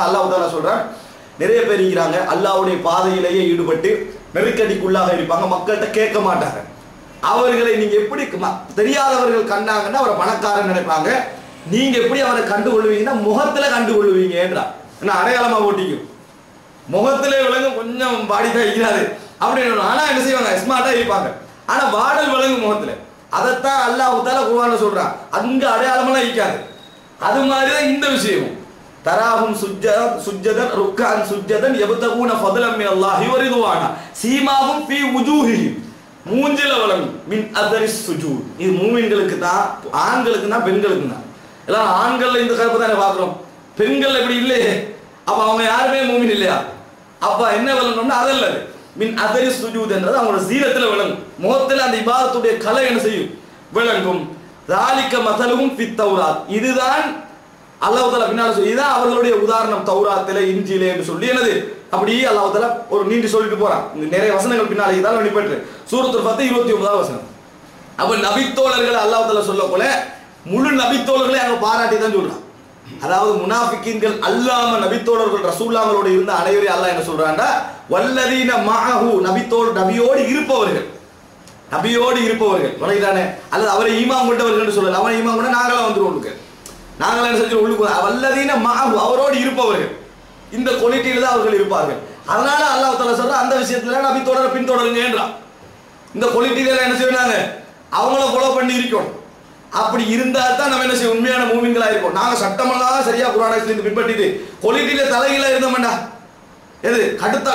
அல்லாஹ் தஆலா சொல்றான், நிறைய பேர் இருக்கிறாங்க அல்லாஹ்வுடைய பாதையிலேயே ஈடுபட்டு நெருக்கடிக்குள்ளாக இருப்பாங்க, மக்கள்கிட்ட கேட்க மாட்டாங்க. அவர்களை நீங்க எப்படி தெரியாதவர்கள் கண்டாங்கன்னா அவரை பணக்காரன் நினைப்பாங்க. நீங்க எப்படி அவரை கண்டுகொள்வீங்கன்னா முகத்துல கண்டுகொள்வீங்கன்றா. என்ன அடையாளமா ஓட்டிக்கும், முகத்திலே விலங்கு கொஞ்சம் பாடி தான் இருக்கிறாரு அப்படின்னு. ஆனா என்ன செய்வாங்க, ஸ்மார்ட்டா இருப்பாங்க, ஆனா வாடல் விலங்கு முகத்துல. அதைத்தான் அல்லாஹ் தஆலா குர்ஆன்ல சொல்றான், அங்க அடையாளமெல்லாம் இருக்காது. அது மாதிரிதான் இந்த விஷயமும். தராஹும் சுஜ்ஜதன் ருக்கான் சுஜ்ஜதன் யப்தகூன ஃபضலன் மினல்லாஹி வ ரிதுவானா சீமாஹும் ஃபீ வுஜூஹிஹிம், மூஞ்சில வலங்கும் மின் அதரிஸ் சுஜூத். இது மூமின்களுக்கு தான், ஆண்களுக்கு தான், பெண்களுக்கு தான். எல்லாம் ஆண்கள் இந்த கருப்பு தானே பார்க்கிறோம், பெண்கள் எப்படி இல்லையே. அப்ப அவங்க யாருமே மூமின் இல்லையா? அப்ப என்ன விளங்கணும்னா அதல்ல, மின் அதரிஸ் சுஜூத் என்றது அவங்களோட சீரத்துல விளங்கும், முகத்துல அந்த இபாதத்துடைய கலை என்ன செய்யும், விளங்கும். ذَلِكَ மஸலுஹும் ஃபித் தௌராத், இதுதான் அல்லாஹ் தஆலா பின்னால சொல்லி, இதுதான் அவர்களுடைய உதாரணம் தௌராத்திலே இன்ஜீலே என்று சொல்லி என்னது அப்படியே அல்லாஹ் தஆலா ஒரு நீண்டி சொல்லிட்டு போறான். நிறைய வசனங்கள் பின்னால இதால வெளிப்பட்டு சூரத்துல் ஃபத்ஹ் 29வது வசனம். அப்ப நபித்தோழர்கள் அல்லாஹ் தஆலா சொல்லப்போல முழு நபித்தோழர்களை அங்க பாராட்டி தான் சொல்றான். அதாவது முனாஃபிகீன்கள் அல்லாம நபித்தோழர்கள் ரசூலுல்லாஹ்களோடு இருந்த அனைவரையும் அல்லாஹ் என்ன சொல்றான்டா, வல்லதீன மஅஹு, நபியோடு இருப்பவர்கள், நபியோடு இருப்பவர்கள் வரைதானே, அல்லது அவரை ஈமான் கொண்டவர்கள் என்று சொல்லல. அவரை ஈமான் கொண்ட நாங்களாம் வந்துருவோம், நாங்கள் என்ன செஞ்சு உள்ளுக்கு வல்லதீன மஅஹு, அவரோடு இருப்பவர்கள், இந்த குவாலிட்டியில தான் அவர்கள் இருப்பார்கள். அதனால அல்லாஹ் தஆலா சொல்ற அந்த விஷயத்துல நபி தொடர பின்தொடருங்கன்றான். இந்த குவாலிட்டியில என்ன செய்வாங்க, அவங்கள ஃபாலோ பண்ணி இருக்கணும். அப்படி இருந்தால் தான் நம்ம என்ன செய்ய உண்மையான மூமின்களா இருப்போம். நாங்க சட்டமெல்லாம் சரியா குர்ஆனை பின்பற்றிட்டு குவாலிட்டியில தலைகீழா இருந்தோம்டா, எது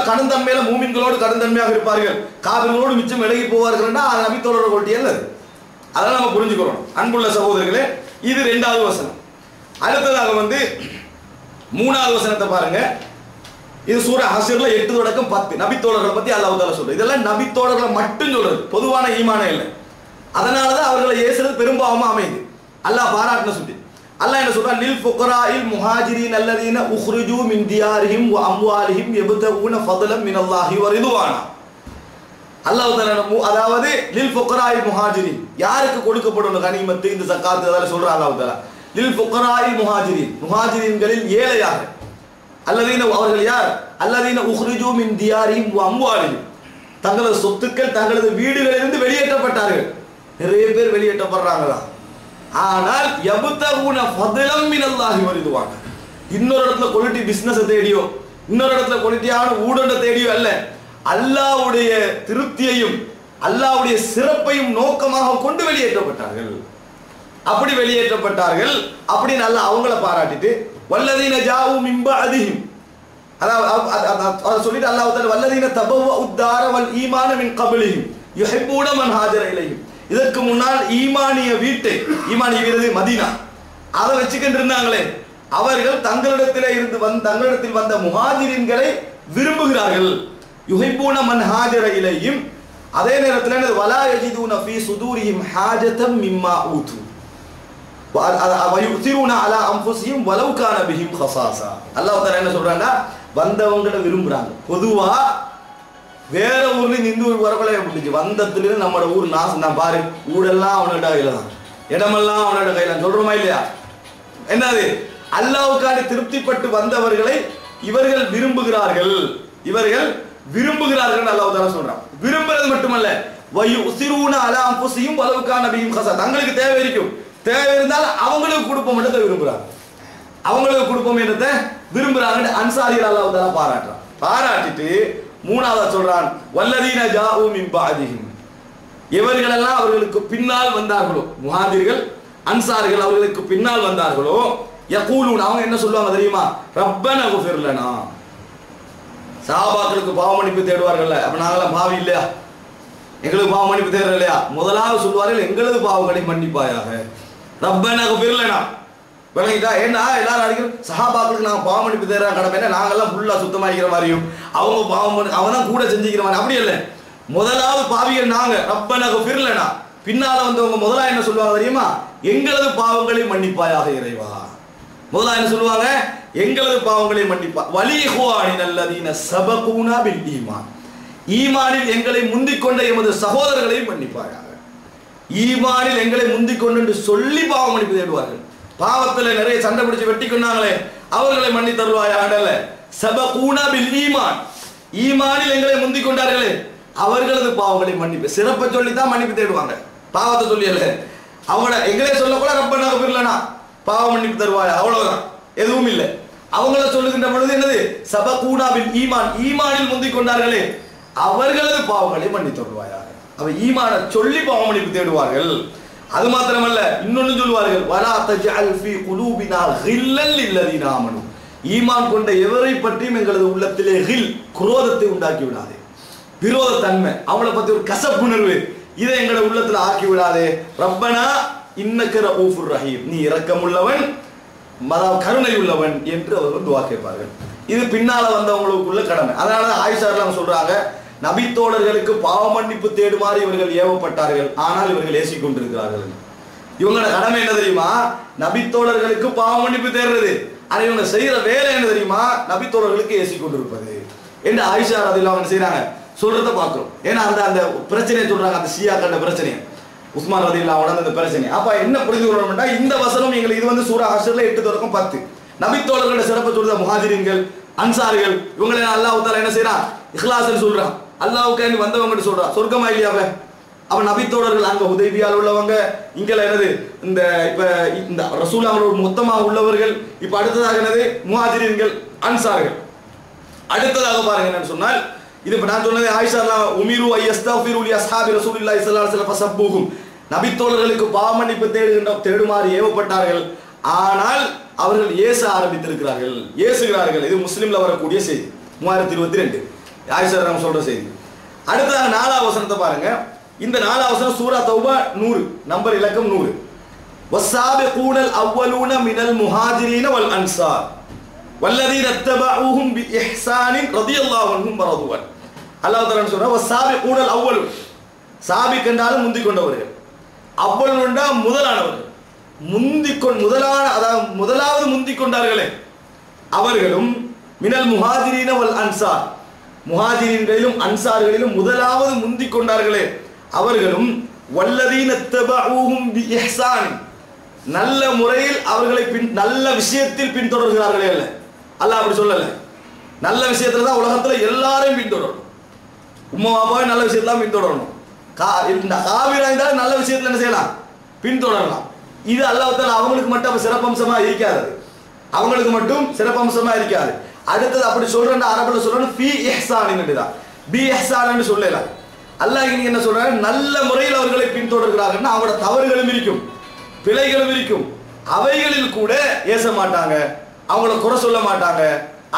கடுந்தன்மையில மூமின்களோடு கடுந்தன்மையாக இருப்பார்கள், காபிர்களோடு மிச்சம் விலகி போவார்கள்னா அது நபி தோழர் குவாலிட்டி அல்ல. அதெல்லாம் நம்ம புரிஞ்சுக்கிறோம். அன்புள்ள சகோதரர்களே, இது 2வது வசனம். அடுத்ததாக மூணாவது வசனத்தை பாருங்க. இது சூரா ஹஷ்ர்ல 8 தொடக்கம் 10 நபித்தோழர்களை பத்தி அல்லாஹ் தஆலா சொல்றார். இதெல்லாம் நபித்தோழர்களை மட்டும் சொல்றது, பொதுவான ஈமானே இல்லை. அதனாலதான் அவர்களை ஏசுறது பெரும்பாவமா அமையுது. அல்லாஹ் பாராட்டின சொல்லி அல்லாஹ் என்ன சொல்றான், லில் ஃபுகராஇல் முஹாஜிரின் அல்லதீன உக்ரிஜூ மின் தியாரிஹிம் வ அம்வாலிஹிம் யப்தகூன ஃபضலன் மினல்லாஹி வ ரிதுவானா. அல்லாஹ் தஆலா அதாவது லில் ஃபுகராஇல் முஹாஜிரின், யாருக்கு கொடுக்கப்படும் கனிமத்து இந்த ஜகாத் அதெல்லாம் சொல்றான் அல்லாஹ் தஆலா. லில் ஃபுகராஇல் முஹாஜிரின், முஹாஜிரின்களில் ஏழையாக, அல்லதீன அவர்கள் யார், அல்லதீன உக்ரிஜூ மின் தியாரிஹிம் வ அம்வாலிஹிம், தங்களது சொத்துக்கள் தங்களது வீடுகளிலிருந்து வெளியேற்றப்பட்டார்கள். நிறைய பேர் வெளியேற்றப்படுறாங்களா, ஆனால் யப்தகூன ஃபضலன் மினல்லாஹி வ ரிதுவானா, இன்னொரு இடத்துல குவாலிட்டி பிசினஸ் தேடியோ இன்னொரு இடத்துல குவாலிட்டியான ஊடக தேடியோ அல்ல, அல்லாஹ்வுடைய திருப்தியையும் அல்லாஹ்வுடைய சிறப்பையும் நோக்கமாக கொண்டு வெளியேற்றப்பட்டார்கள். அப்படி வெளியேற்றப்பட்டார்கள் அப்படின்னு அல்லாஹ் அவங்கள பாராட்டிட்டு வல்லதீன ஜாஉ மின் பஅதிஹிம், அதாவது சொல்லிட்டு அல்லாஹ் தஆலா வல்லதீன தபவ்வஉ தார வல் ஈமான மின் கப்லிஹிம் யுஹிப்பூன மன் ஹாஜர இலைஹிம், இதற்கு முன்னால் ஈமானிய வீட்டை, ஈமானிய வீடு மதீனா, அதை வச்சுக்கிட்டு இருந்தாங்களே, அவர்கள் தங்களிடத்தில் வந்த முஹாஜிரின்களை விரும்புகிறார்கள். யுஹிப்பூன மன் ஹாஜர இலைஹிம், அதே நேரத்தில் வலா யஜிதுன ஃபீ சுதூரிஹிம் ஹாஜதம் மிம்மா ஊது வ யுஸிருன அலா அன்ஃபுஸிஹிம் வலவ் கான பிஹிம் ஹஸாஸா. அல்லாஹ் தஆலா என்ன சொல்றாங்க, வந்தவங்களை விரும்புறாங்க. பொதுவா வேற ஊர்ல இந்த ஊர் வரக்குள்ள எப்படி வந்தத்துல நம்ம ஊர் நாசம் தான் பாரு, ஊடெல்லாம் அவனோட கையில தான், இடமெல்லாம் அவனோட கையில, சொல்றோமா இல்லையா? என்னது, அல்லாஹ்வுக்காக திருப்திப்பட்டு வந்தவர்களை இவர்கள் விரும்புகிறார்கள், இவர்கள் விரும்புகிறார்கள் அல்லாஹ் தஆலா சொல்றான். விரும்புறது மட்டுமல்ல, வயுஸிருன அலா அன்ஃபுஸிஹிம் வலவ் கான பிஹிம் ஹஸா, தங்களுக்கு தேவை இருக்கும், தேவை இருந்தால் அவங்களுக்கு கொடுப்போம் என்றதை விரும்புறாங்க, அவங்களுக்கு கொடுப்போம் என்றதை விரும்புறாங்க. அன்சாரிகள் அல்லாஹ் தஆலா பாராட்டுறான். பாராட்டிட்டு மூணாவது சொல்றான், வல்லதீன ஜாஉ மின் பஅதிஹிம், இவர்களெல்லாம் அவர்களுக்கு பின்னால் வந்தார்களோ, முஹாஜிர்கள் அன்சாரிகள் அவர்களுக்கு பின்னால் வந்தார்களோ, யகூலூன், அவங்க என்ன சொல்லுவாங்க தெரியுமா, ரப்பனா குஃபிர் லனா, சஹாபாக்களுக்கு பாவ மன்னிப்பு தேடுவார்கள். அப்ப நாங்களாம் பாவி இல்லையா, எங்களுக்கு பாவ மன்னிப்பு தேடுற இல்லையா, முதலாவது சொல்வார்கள் எங்களது பாவங்களை மன்னிப்பாயாக, ரப்பனா குஃபிர் லனா. விளங்கிட்டா? ஏன்னா எல்லாரும் அடிக்கிறோம் சஹாபாக்களுக்கு நாங்கள் பாவ மன்னிப்பு தேடுற கடமை என்ன, நாங்கெல்லாம் ஃபுல்லா சுத்தமாகிக்கிற மாதிரியும் அவங்க பாவம் அவன் தான் கூட செஞ்சுக்கிற மாதிரி, அப்படி இல்லை. முதலாவது பாவிகள் நாங்க, ரப்பனா குஃபிர் லனா. பின்னால வந்தவங்க முதலா என்ன சொல்லுவாங்க தெரியுமா, எங்களது பாவங்களை மன்னிப்பாயாக இறைவா. முதலா என்ன சொல்லுவாங்க, எங்களது பாவங்களை மன்னிப்பா. வலிஹுவானின் அல்லதீன சபகூனா பில் ஈமான், ஈமானில் எங்களை முந்திக் கொண்ட எமது சகோதரர்களையும் மன்னிப்பாயாக. ஈமானில் எங்களை முந்திக் கொண்டு சொல்லி பாவ மன்னிப்பு தேடுவார்கள். பாவத்தில் நிறைய சண்டை பிடிச்சு வெட்டி கொண்டாங்களே, அவர்களை மன்னி தருவாயாக. சபகூனா பில் ஈமான், ஈமானில் எங்களை முந்திக் கொண்டார்களே அவர்களது பாவங்களை மன்னிப்பு. சிறப்பை சொல்லி தான் மன்னிப்பு தேடுவாங்க, பாவத்தை சொல்லியல்ல. அவங்கள எங்களே சொல்ல கூட ரப்பனா இஃபிர்லனா, பாவ மன்னிப்பு தருவாயா, அவ்வளவுதான், எதுவும் இல்லை. அவங்கள சொல்லுகின்ற பொழுது என்னது, சபகூனா பில் ஈமான், ஈமானில் முந்திக் கொண்டார்களே அவர்களது பாவங்களை மன்னித்து தருவாயாக. அவ ஈமான சொல்லி பாவ மன்னிப்பு தேடுவார்கள். அது மாத்திரமல்ல, இன்னொன்னு சொல்வார்கள், வலா தஜஅல் ஃபீ குலூபினா கில்லல் லில்லதீன ஆமனு, ஈமான் கொண்ட எவரை பற்றியும் எங்களது உள்ளத்திலே கில், குரோதத்தை உண்டாக்கி விடாதே, விரோத தன்மை, அவங்களை பத்தி ஒரு கசப்புணர்வு, இதை எங்களோட உள்ளத்துல ஆக்கி விடாதே. ரப்பனா இன்னக ரഊஃபுர் ரஹீம், நீ இரக்கமுள்ளவன், கருணை உள்ளவன் என்று அவர்கள் துஆ கேட்பார்கள். இது பின்னால வந்தவங்களுக்குள்ள கடமை. அதனால ஆயிஷா ரலியல்லாஹு சொல்றாங்க, நபி தோழர்களுக்கு பாவ மன்னிப்பு தேடுமாறு இவர்கள் ஏவப்பட்டார்கள், ஆனால் இவர்கள் ஏசிக் கொண்டிருக்கிறார்கள். இவங்களோட கடமை என்ன தெரியுமா, நபி தோழர்களுக்கு பாவ மன்னிப்பு தேடுறது. ஆனா இவங்க செய்யற வேலை என்ன தெரியுமா, நபி தோழர்களுக்கு ஏசிக் கொண்டிருப்பது என்று ஆயிஷா ரலியல்லாஹு அன்ஹா செய்றாங்க, சொல்றத பார்க்கிறோம். ஏன்னா அந்த அந்த பிரச்சனையை சொல்றாங்க, அந்த ஷியா கண்ட பிரச்சனை, உஸ்மான் ரலியல்லாஹு அன்ஹு அந்த பிரச்சனை. அப்ப என்ன புரிந்து கொள்ளணும்னா, இந்த வசனம் எங்களுக்கு இது வந்து சூரா ஹஷ்ர்ல 8 தொடக்கம் 10 நபி தோழர்களோட சிறப்பு சொல்ற முஹாஜிரின்கள் அன்சாரிகள் இவங்களை அல்லாஹ் தஆலா என்ன செய்றான், இக்லாஸ்னு சொல்றான், அல்லாஹ்வுக்கு வந்தவங்க சொல்றான், சொர்க்கமா இல்லையாவே. அப்ப நபி தோழர்கள் அங்க ஹுதைபியால உள்ளவங்க, இங்கல என்னது இந்த இப்ப இந்த ரசூலுல்லாஹோட மொத்தமாக உள்ளவர்கள், இப்ப அடுத்ததாக என்னது முஹாஜிரின்கள் அன்சார்கள். அடுத்ததாக பாருங்க என்னன்னு சொன்னால், இது இப்ப நான் சொன்னது ஆயிஷா ரலியல்லாஹு உமிரு ஐயஸ்தஃபிரு லி அஸ்ஹாபி ரசூலுல்லாஹி ஸல்லல்லாஹு அலைஹி வஸல்லம் ஃபஸப்புஹும், நபி தோழர்களுக்கு பாவ மன்னிப்பு தேடுமாறு ஏவப்பட்டார்கள், ஆனால் அவர்கள் ஏச ஆரம்பித்திருக்கிறார்கள், ஏசுகிறார்கள். இது முஸ்லிம்ல வரக்கூடிய செய்தி 3022 ஆயிஷா ரலியல்லாஹு சொல்ற செய்தி. அடுத்ததாக 4வது வசனத்தை பாருங்க. இந்த 4வது வசனம் சூரா தௌபா 100 நம்பர் இலக்கம் 100. வஸ்ஸாபிகூனல் அவ்வலூன மினல் முஹாஜிரீன வல் அன்சார் வல்லதீன தபஊஹும் பிஇஹ்சானின் ரலியல்லாஹு அன்ஹும் வரதுவன். அல்லாஹ் தஆலா சொல்றா, வஸ்ஸாபிகூனல் அவ்வலூன், சாபிக் என்றாலும் முந்திக் கொண்டவர்கள், அவ்வலூன் என்றால் முதலானவர்கள், முதலான அதாவது முதலாவது முந்திக் கொண்டார்களே அவர்களும், மினல் முஹாஜிரீன வல் அன்சார், முஹாஜிரின்களிலும் அன்சார்களிலும் முதலாவது முந்திக் கொண்டார்களே அவர்களும், வல்லதீன தபஊஹும் பிஇஹ்சான், நல்ல முறையில் அவர்களை நல்ல விஷயத்தில் பின்தொடர்கிறார்களே. அல்ல, அல்லாஹ் அப்படி சொல்லல, நல்ல விஷயத்துல தான் உலகத்துல எல்லாரையும் பின்தொடரணும், உம்மா பாபாவை நல்ல விஷயத்துல தான் பின்தொடரணும், காவிரா இருந்தாலும் நல்ல விஷயத்துல என்ன செய்யலாம், பின்தொடரலாம். இது அல்லாஹ் தஆலா அவங்களுக்கு மட்டும் சிறப்பம்சமா இருக்காது, அவங்களுக்கு மட்டும் சிறப்பம்சமா இருக்காது. அடுத்தது அப்படி சொல்றேன், அரபுல சொல்றேன் ஃபீ இஹ்சான் என்றுதான், பி இஹ்சான் என்று சொல்லலாம். அல்லாஹ் இங்க என்ன சொல்றாரு, நல்ல முறையில் அவர்களை பின்தொடர்கிறார்கள், அவங்களோட தவறுகளும் இருக்கும், பிழைகளும் இருக்கும், அவைகளில் கூட ஏச மாட்டாங்க, அவங்கள குறை சொல்ல மாட்டாங்க,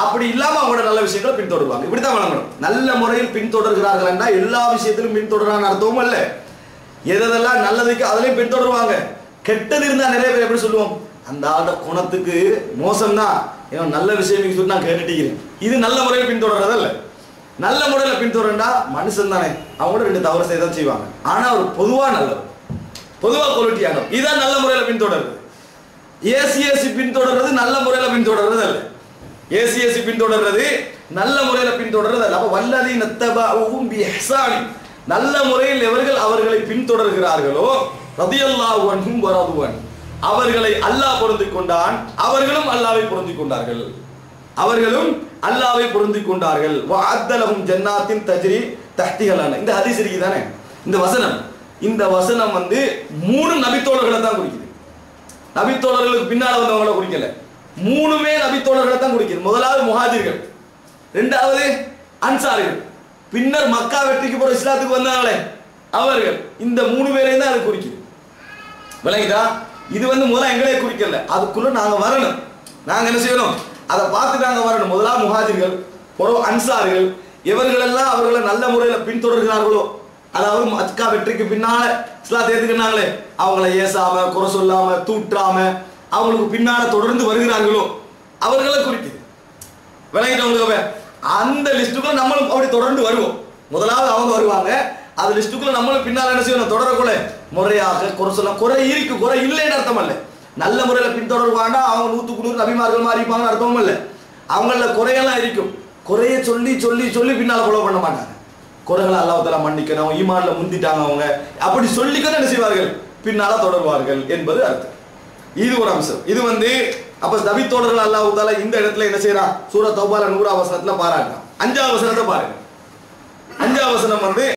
அப்படி இல்லாம அவங்களோட நல்ல விஷயங்களை பின்தொடருவாங்க. இப்படித்தான் வழங்கணும். நல்ல முறையில் பின்தொடர்கிறார்கள் என்றால் எல்லா விஷயத்திலும் பின்தொடரான அர்த்தமும் அல்ல, எதெல்லாம் நல்லதுக்கு அதிலையும் பின்தொடருவாங்க. கெட்டது இருந்தா நிறைய பேர் எப்படி சொல்லுவோம், அந்த ஆளோட குணத்துக்கு மோசம் தான், ஏன்னா நல்ல விஷயம் நீங்க சொல்லி நான் கேட்டுட்டீங்க, இது நல்ல முறையில் பின்தொடர்றது அல்ல. நல்ல முறையில் பின்தொடர்ந்தா மனுஷன் தானே, அவங்களோட 2 தவறு செய்தான் செய்வாங்க, ஆனா ஒரு பொதுவா நல்லவர், பொதுவா குவாலிட்டியானவர், இதான் நல்ல முறையில் பின்தொடர்றது. ஏசி பின்தொடர்றது நல்ல முறையில் பின்தொடர்றது அல்ல, ஏசி பின்தொடர்றது நல்ல முறையில் பின்தொடர்றது அல்ல. அப்ப வல்லதீன தபஊஹும் பிஇஹ்சான், நல்ல முறையில் எவர்கள் அவர்களை பின்தொடர்கிறார்களோ ரலியல்லாஹு அன்ஹும் வரதுவன், அவர்களை அல்லாஹ் பொருந்திக் கொண்டான், அவர்களும் அல்லாஹ்வை பொருந்திக் கொண்டார்கள், அவர்களும் அல்லாஹ்வை பொருந்திக் கொண்டார்கள். வஅத்தலஹும் ஜன்னாத்தின் தஜ்ரி தஹ்திஹல் அன்ஹார். இந்த ஹதீஸ் இருக்குதானே, இந்த வசனம், இந்த வசனம் வந்து 3 நபித்தோழர்களை தான் குறிக்குது, நபித்தோழர்களுக்கு பின்னால வந்தவங்களை குறிக்கல, 3மே நபித்தோழர்களை தான் குறிக்குது. முதலாவது முஹாஜிர்கள், 2வது அன்சாரிகள், பின்னர் மக்கா வெற்றிக்கு போற இஸ்லாத்துக்கு வந்தாங்களே அவர்கள், இந்த 3 பேரையும் தான் அது குறிக்குது. விளங்குதா? இது வந்து முதல்ல எங்களே குறிக்கல, அதுக்குள்ள நாங்க வரணும், நாங்க என்ன செய்யணும், அதை பார்த்து நாங்க வரணும். முதலாவது முஹாஜிர்கள், பிறகு அன்சாரிகள், இவர்கள் எல்லாம் அவர்களை நல்ல முறையில் பின்தொடர்கிறார்களோ, அதாவது மக்கா வெற்றிக்கு பின்னால இஸ்லாத்தை ஏத்துக்கினாங்களே அவங்களை ஏசாம குறை சொல்லாம தூற்றாம அவங்களுக்கு பின்னால தொடர்ந்து வருகிறார்களோ அவர்களை குறிக்குது. விளங்கிட்டவங்களுக்கு அந்த லிஸ்ட்டுக்குள்ள நம்மளும் அப்படி தொடர்ந்து வருவோம். முதலாவது அவங்க வருவாங்க, அது லிஸ்ட்டுக்குள்ள நம்மளும் பின்னால என்ன செய்யணும், தொடரக்குள்ள முறையாக குறை சொல்ல, குறை இருக்கு, குறை இல்லைன்னு அர்த்தம் அல்ல. நல்ல முறையில் பின்தொடர்வாண்டா அவங்க 100க்கு 100 நபிமார்கள் மாதிரி இருப்பாங்கன்னு அர்த்தமும் இல்லை. அவங்கள குறையெல்லாம் இருக்கும், குறைய சொல்லி சொல்லி சொல்லி பின்னால ஃபாலோ பண்ண மாட்டாங்க. குறைகளை அல்லாஹ் தஆலா மன்னிக்கணும், ஈமான்ல முந்திட்டாங்க அவங்க, அப்படி சொல்லிக்கணும் என்ன செய்வார்கள், பின்னால தொடர்வார்கள் என்பது அர்த்தம். இது ஒரு அம்சம். இது வந்து அப்ப நபித்தோழர்கள் அல்லாஹ் தஆலா இந்த இடத்துல என்ன செய்யறான்? சூரா தௌபால 100ஆம் வசனத்துல பாராட்டுறான். 5ஆம் வசனத்தை பாருங்க. 5ஆம் வசனம் வந்து